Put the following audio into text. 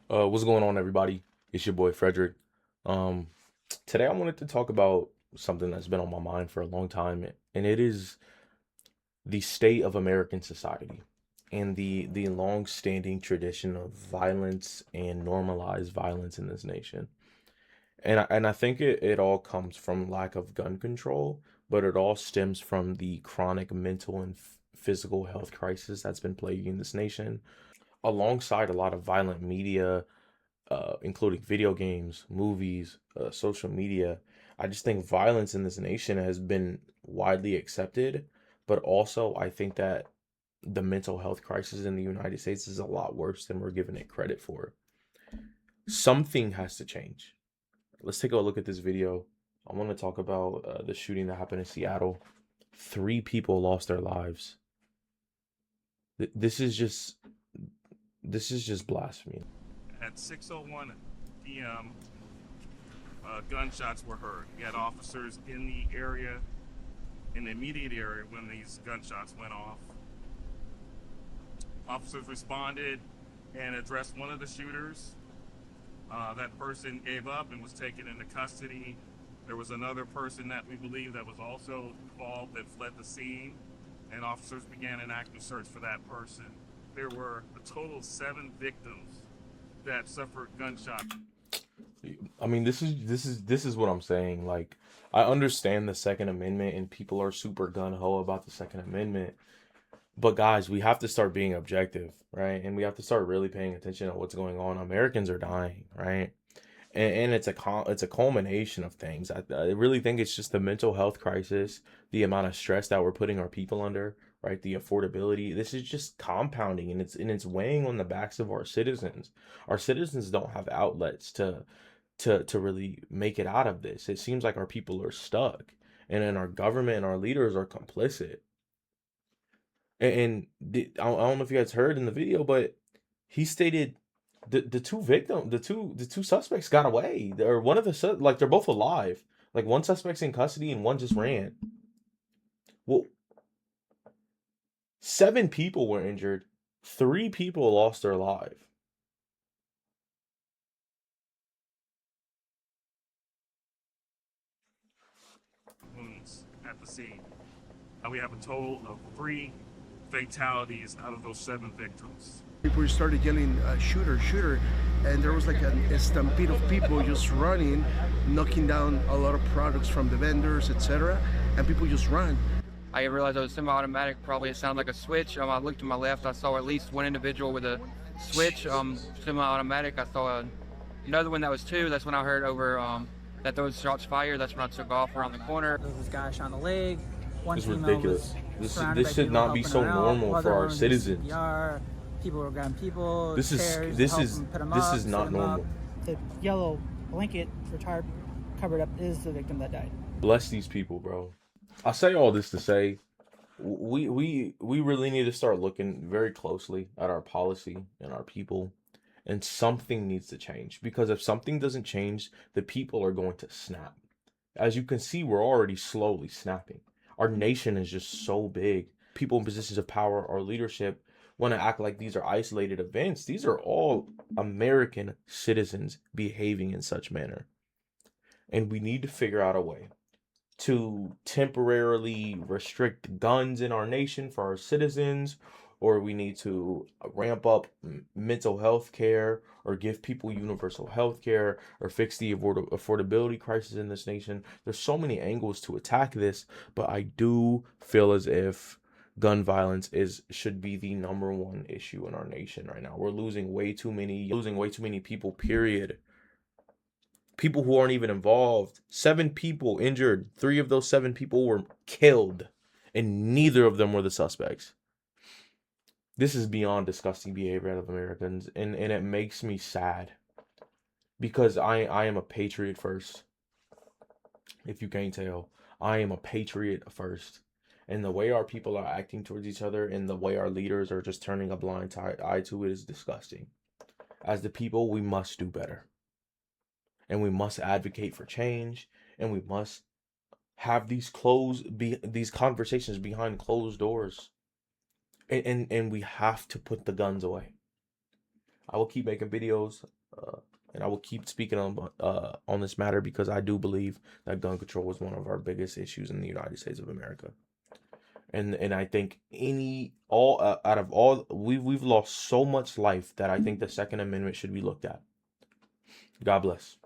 What's going on, everybody? It's your boy Frederick. Um, Today I wanted to talk about something that's been on my mind for a long time, and it is the state of American society and the long-standing tradition of violence and normalized violence in this nation. And I think it all comes from lack of gun control, but it all stems from the chronic mental and physical health crisis that's been plaguing this nation, alongside a lot of violent media including video games, movies, social media. I just think violence in this nation has been widely accepted, but also I think that the mental health crisis in the United States is a lot worse than we're giving it credit for. Something has to change. Let's take a look at this video. I want to talk about the shooting that happened in Seattle. Three people lost their lives. This is just blasphemy. At 6:01 p.m., gunshots were heard. We had officers in the area, in the immediate area, when these gunshots went off. Officers responded and addressed one of the shooters. That person gave up and was taken into custody. There was another person that we believe that was also involved that fled the scene, and officers began an active search for that person. There were a total of 7 victims that suffered gunshot. I mean, this is what I'm saying. Like, I understand the Second Amendment and people are super gun ho about the Second Amendment, but guys, we have to start being objective, right? And we have to start really paying attention to what's going on. Americans are dying, right? And it's a culmination of things. I really think it's just the mental health crisis, the amount of stress that we're putting our people under, right? The affordability. This is just compounding, and it's weighing on the backs of our citizens. Our citizens don't have outlets to really make it out of this. It seems like our people are stuck, and then our government and our leaders are complicit. I don't know if you guys heard in the video, but he stated the two suspects got away. Or one of like they're both alive. Like one suspect's in custody and one just ran. Well, 7 people were injured. 3 people lost their life. Wounds at the scene. We have a total of 3 fatalities out of those 7 victims. People started yelling, shooter, shooter, and there was like a stampede of people just running, knocking down a lot of products from the vendors, etc., and people just ran. I realized it was semi-automatic. Probably it sounded like a switch. I looked to my left. I saw at least one individual with a switch, semi-automatic. I saw another one that was 2. That's when I heard over that those shots fired. That's when I took off around the corner. There was this guy shot in the leg. One It's female ridiculous. was This surrounded this by should people not be helping so her out. normal Other for our ones did citizens. CPR. People were grabbing people. This is chairs to this help is them put 'em this up, is sit not 'em up. normal. The yellow blanket for tarp covered up is the victim that died. Bless these people, bro. I say all this to say we really need to start looking very closely at our policy and our people, and something needs to change, because if something doesn't change, the people are going to snap. As you can see, we're already slowly snapping. Our nation is just so big. People in positions of power or leadership want to act like these are isolated events. These are all American citizens behaving in such manner, and we need to figure out a way to temporarily restrict guns in our nation for our citizens, or we need to ramp up mental health care, or give people universal health care, or fix the affordability crisis in this nation. There's so many angles to attack this, but I do feel as if gun violence is should be the number one issue in our nation right now. We're losing way too many people, period. People who aren't even involved. 7 people injured. 3 of those 7 people were killed, and neither of them were the suspects. This is beyond disgusting behavior out of Americans, and it makes me sad, because I am a patriot first. If you can't tell, I am a patriot first. And the way our people are acting towards each other, and the way our leaders are just turning a blind eye to it, is disgusting. As the people, we must do better, and we must advocate for change, and we must have these conversations behind closed doors, and we have to put the guns away. I will keep making videos, and I will keep speaking on this matter because I do believe that gun control is one of our biggest issues in the United States of America. And I think out of all we've lost so much life that I think the Second Amendment should be looked at. God bless.